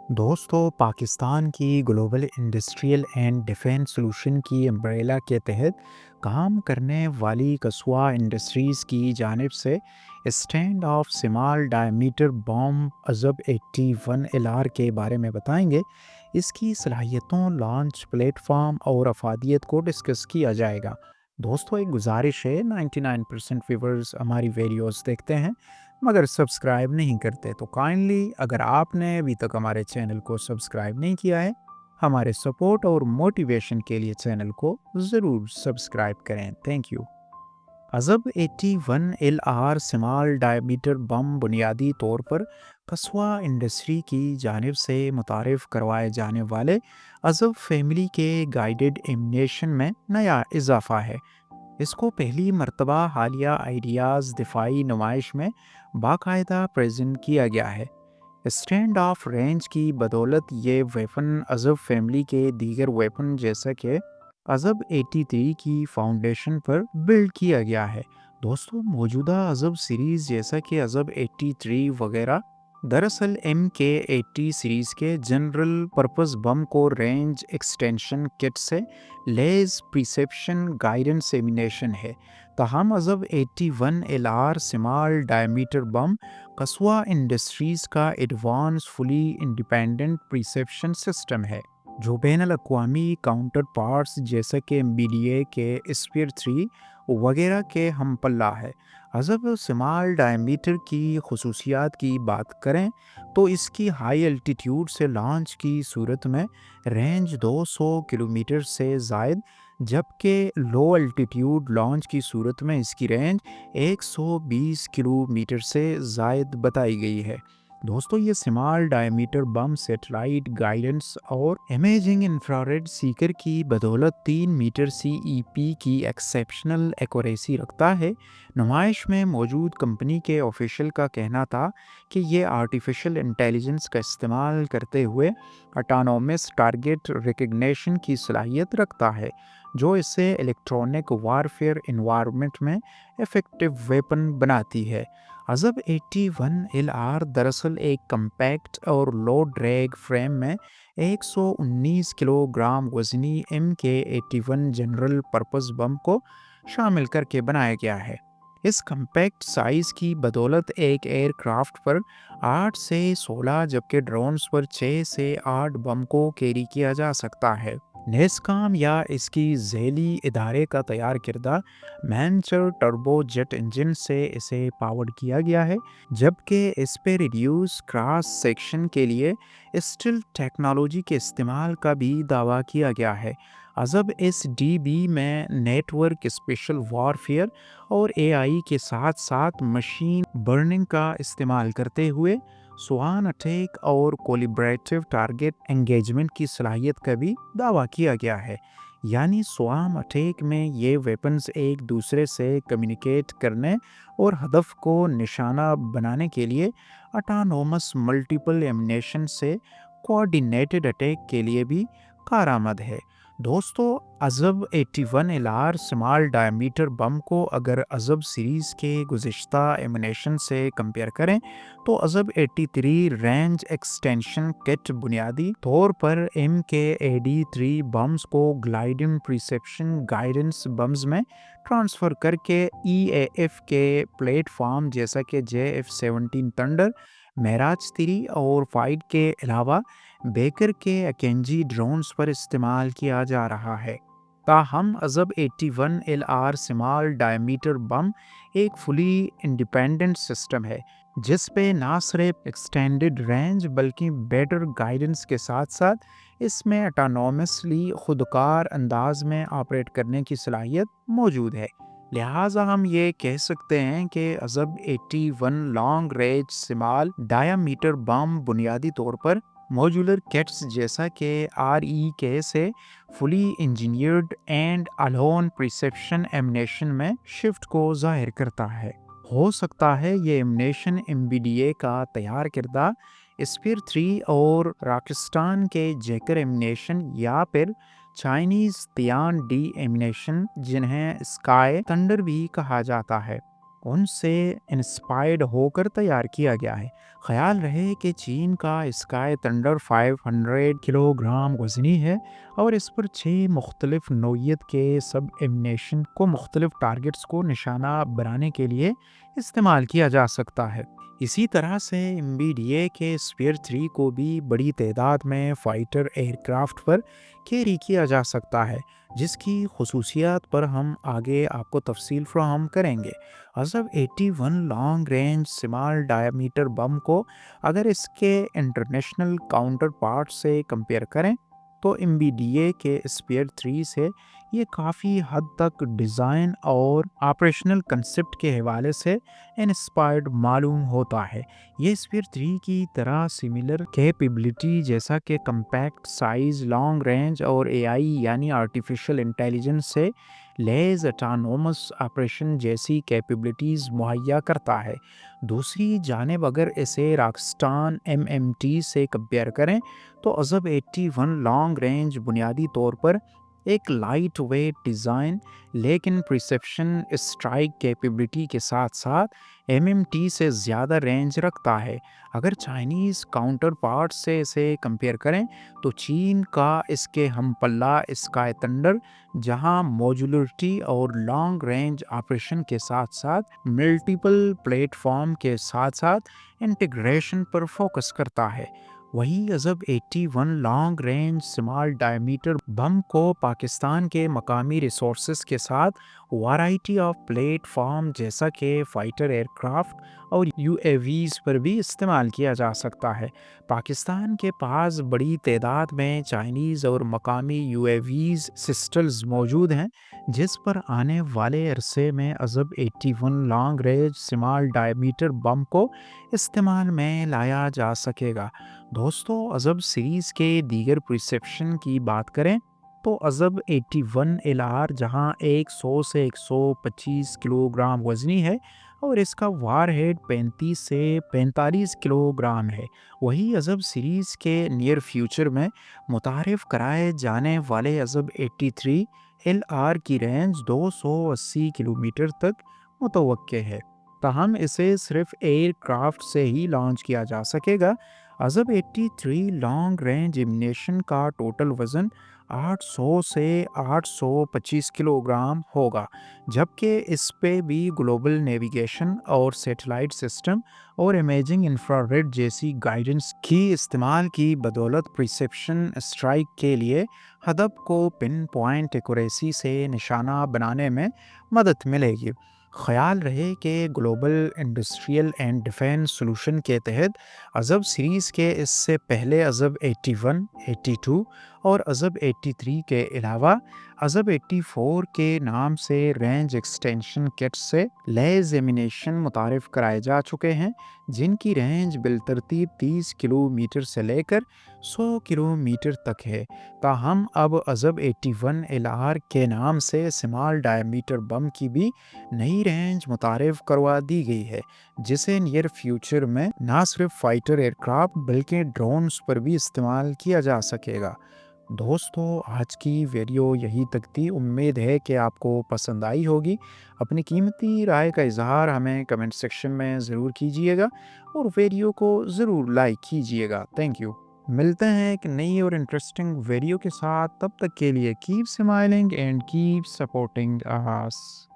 दोस्तों, पाकिस्तान की global industrial and defence solution की अम्ब्रेला के तहत काम करने वाली कस्वा इंडस्ट्रीज़ की जानिब से stand of small diameter bomb अजब 81 एलआर के बारे में बताएंगे। इसकी सलाहियतों, लॉन्च प्लेटफॉर्म और अफादियत को डिस्कस किया जाएगा। दोस्तों, एक गुजारिश है, 99% व्यूवर्स हमारी वीडियोस देखते हैं मगर सब्सक्राइब नहीं करते, तो काइंडली अगर आपने अभी तक हमारे चैनल को सब्सक्राइब नहीं किया है, हमारे सपोर्ट और मोटिवेशन के लिए चैनल को ज़रूर सब्सक्राइब करें। Thank you. अजब 81 एल आर स्मॉल डायमीटर बम बुनियादी तौर पर कस्वा इंडस्ट्री की जानिब से मुतारिफ करवाए जाने वाले अजब फैमिली के गाइडेड एमिनेशन में नया इजाफा है। इसको पहली मर्तबा हालिया आइडियाज़ दिफाई नुमाइश में बाकायदा प्रेजेंट किया गया है। स्टैंड ऑफ रेंज की बदौलत ये वेपन अजब फैमिली के दीगर वेपन जैसा कि अजब 83 की फाउंडेशन पर बिल्ड किया गया है। दोस्तों, मौजूदा अजब सीरीज़ जैसा कि अजब 83 वगैरह दरअसल MK80 सीरीज़ के जनरल पर्पस बम को रेंज एक्सटेंशन किट से लेज प्रिसेप्शन गाइडेंस एमिनेशन है। ताहम अजब 81 LR स्मॉल डायमीटर बम कस्वा इंडस्ट्रीज़ का advance fully independent perception system है जो बैन अवी काउंटर पार्ट्स जैसे कि BDA के स्पीयर 3 वगैरह के हम पल्ला है। अजब स्मॉल डायमीटर की खसूसियात की बात करें तो इसकी हाई एल्टीट्यूड से लॉन्च की सूरत में रेंज 200 किलोमीटर से ज़ायद, जबकि लो एल्टीट्यूड लॉन्च की सूरत में इसकी रेंज 120 किलोमीटर से ज़ायद बताई गई है। दोस्तों, ये स्मॉल डायमीटर बम सेटेलाइट गाइडेंस और इमेजिंग इंफ्रारेड सीकर की बदौलत 3 मीटर CEP की एक्सेप्शनल एक्यूरेसी रखता है। नुमाइश में मौजूद कंपनी के ऑफिशियल का कहना था कि ये आर्टिफिशियल इंटेलिजेंस का इस्तेमाल करते हुए ऑटोनोमस टारगेट रिकग्निशन की सलाहियत रखता है, जो इसे इलेक्ट्रॉनिक वारफेयर इन्वायरमेंट में इफ़ेक्टिव वेपन बनाती है। अजब 81 LR दरअसल एक कम्पैक्ट और लो ड्रैग फ्रेम में 119 किलोग्राम वजनी MK81 जनरल पर्पस बम को शामिल करके बनाया गया है। इस कम्पैक्ट साइज़ की बदौलत एक एयरक्राफ्ट पर 8 से 16 जबकि ड्रोन्स पर 6 से 8 बम को कैरी किया जा सकता है। नेस्कॉम या इसकी झेली इदारे का तैयार किरदा मैनचर टर्बो जेट इंजन से इसे पावर्ड किया गया है, जबकि इस पे रिड्यूस क्रॉस सेक्शन के लिए स्टिल टेक्नोलॉजी के इस्तेमाल का भी दावा किया गया है। अजब SDB में नेटवर्क स्पेशल वॉरफेयर और AI के साथ साथ मशीन बर्निंग का इस्तेमाल करते हुए स्वान अटैक और कोलिब्रेटिव टारगेट एंगेजमेंट की सलाहियत का भी दावा किया गया है। यानी स्वाम अटैक में ये वेपन्स एक दूसरे से कम्युनिकेट करने और हदफ को निशाना बनाने के लिए ऑटोनोमस मल्टीपल एमिनेशन से कोऑर्डिनेटेड अटैक के लिए भी कारआमद है। दोस्तों, अजब 81 LR स्मॉल डायमीटर बम को अगर अजब सीरीज़ के गुज़िश्ता एमिनेशन से कंपेयर करें तो अजब 83 रेंज एक्सटेंशन किट बुनियादी तौर पर MK83 बम्स को ग्लाइडिंग प्रिसेप्शन गाइडेंस बम्स में ट्रांसफ़र करके EAF के प्लेटफॉर्म जैसा कि JF-17 थंडर, मेराज 3 और फाइट के अलावा बेकर के अकेंजी ड्रोन्स पर इस्तेमाल किया जा रहा है। ताहम अजब 81 LR स्मॉल डायमीटर बम एक फुली इंडिपेंडेंट सिस्टम है जिस पे ना सिर्फ एक्सटेंडेड रेंज बल्कि बेटर गाइडेंस के साथ साथ इसमें ऑटोनोमसली खुदकार अंदाज में ऑपरेट करने की सलाहियत मौजूद है। लिहाजा हम ये कह सकते हैं कि अजब 81 long range small diameter bomb बुनियादी तौर पर मॉड्यूलर किट्स जैसा कि REK से fully engineered and alone precision ammunition में शिफ्ट को जाहिर करता है। हो सकता है ये एमिनेशन MBDA का तैयार किरदा स्पीयर 3 और पाकिस्तान के जेकर एमिनेशन या फिर चाइनीज तियान डी एमिनेशन जिन्हें स्काई थंडर भी कहा जाता है ان سے انسپائرڈ ہو کر تیار کیا گیا ہے۔ خیال رہے کہ چین کا اسکائی تھنڈر 500 کلو گرام وزنی ہے اور اس پر 6 مختلف نوعیت کے سب ایمنیشن کو مختلف ٹارگٹس کو نشانہ بنانے کے لیے استعمال کیا جا سکتا ہے۔ اسی طرح سے ایم بی ڈی اے کے اسپیئر 3 کو بھی بڑی تعداد میں فائٹر ایئر کرافٹ پر کیری کیا جا سکتا ہے، جس کی خصوصیات پر ہم آگے آپ کو تفصیل فراہم کریں گے۔ عزب 81 لانگ رینج سمال ڈائمیٹر بم کو اگر اس کے انٹرنیشنل کاؤنٹر پارٹ سے کمپیئر کریں تو ایم بی ڈی اے کے اسپیئر 3 سے یہ کافی حد تک ڈیزائن اور آپریشنل کنسپٹ کے حوالے سے انسپائرڈ معلوم ہوتا ہے۔ یہ اسپیئر 3 کی طرح سملر کیپیبلٹی جیسا کہ کمپیکٹ سائز، لانگ رینج اور اے آئی یعنی آرٹیفیشل انٹیلیجنس سے لیز اٹانومس آپریشن جیسی کیپیبلٹیز مہیا کرتا ہے۔ دوسری جانب اگر اسے راکسٹان ایم ایم ٹی سے کمپیئر کریں تو عزب 81 لانگ رینج بنیادی طور پر ایک لائٹ ویٹ ڈیزائن لیکن پریسپشن اسٹرائک کیپیبلٹی کے ساتھ ساتھ ایم ایم ٹی سے زیادہ رینج رکھتا ہے۔ اگر چائنیز کاؤنٹر پارٹ سے اسے کمپیئر کریں تو چین کا اس کے ہم پلہ اسکائی تھنڈر جہاں موڈیولرٹی اور لانگ رینج آپریشن کے ساتھ ساتھ ملٹیپل پلیٹ فارم کے ساتھ ساتھ انٹیگریشن پر فوکس کرتا ہے، وہی عزب 81 لانگ رینج سمال ڈائمیٹر بم کو پاکستان کے مقامی ریسورسز کے ساتھ وارائٹی آف پلیٹ فارم جیسا کہ فائٹر ایئر کرافٹ اور یو اے ویز پر بھی استعمال کیا جا سکتا ہے۔ پاکستان کے پاس بڑی تعداد میں چائنیز اور مقامی یو اے ویز سسٹمز موجود ہیں، جس پر آنے والے عرصے میں عزب 81 لانگ رینج سمال ڈائمیٹر بم کو استعمال میں لایا جا سکے گا۔ دوستو، عزب سیریز کے دیگر پرسپشن کی بات کریں تو عزب 81 ایل آر جہاں 100 سے 125 کلو گرام وزنی ہے اور اس کا وار ہیڈ 35 سے 45 کلو گرام ہے، وہی عزب سیریز کے نیئر فیوچر میں متعارف کرائے جانے والے عزب 83 ایل آر کی رینج 280 کلومیٹر تک متوقع ہے، تاہم اسے صرف ایئر کرافٹ سے ہی لانچ کیا جا سکے گا۔ عزب 83 لانگ رینج ایمنیشن کا ٹوٹل وزن 800 سے 825 کلو گرام ہوگا، جبکہ اس پہ بھی گلوبل نیویگیشن اور سیٹلائٹ سسٹم اور امیجنگ انفراریڈ جیسی گائیڈنس کی استعمال کی بدولت پرسیپشن اسٹرائک کے لیے ہدف کو پن پوائنٹ ایکوریسی سے نشانہ بنانے میں مدد ملے گی۔ خیال رہے کہ global industrial and defence solution کے تحت عزب سیریز کے اس سے پہلے عزب 81، 82 اور عزب 83 کے علاوہ عزب 84 کے نام سے رینج ایکسٹینشن کٹ سے لیز ایمینیشن متعارف کرائے جا چکے ہیں، جن کی رینج بالترتیب 30 کلومیٹر سے لے کر 100 کلومیٹر تک ہے، تاہم اب عزب 81 ایل آر کے نام سے سمال ڈائمیٹر بم کی بھی نئی رینج متعارف کروا دی گئی ہے، جسے نیئر فیوچر میں نہ صرف فائٹر ایئر کرافٹ بلکہ ڈرونز پر بھی استعمال کیا جا سکے گا۔ دوستو، آج کی ویڈیو یہی تک تھی، امید ہے کہ آپ کو پسند آئی ہوگی۔ اپنی قیمتی رائے کا اظہار ہمیں کمنٹ سیکشن میں ضرور کیجیے گا اور ویڈیو کو ضرور لائک کیجیے گا۔ Thank you. ملتے ہیں ایک نئی اور انٹرسٹنگ ویڈیو کے ساتھ، تب تک کے لیے keep smiling and keep supporting us.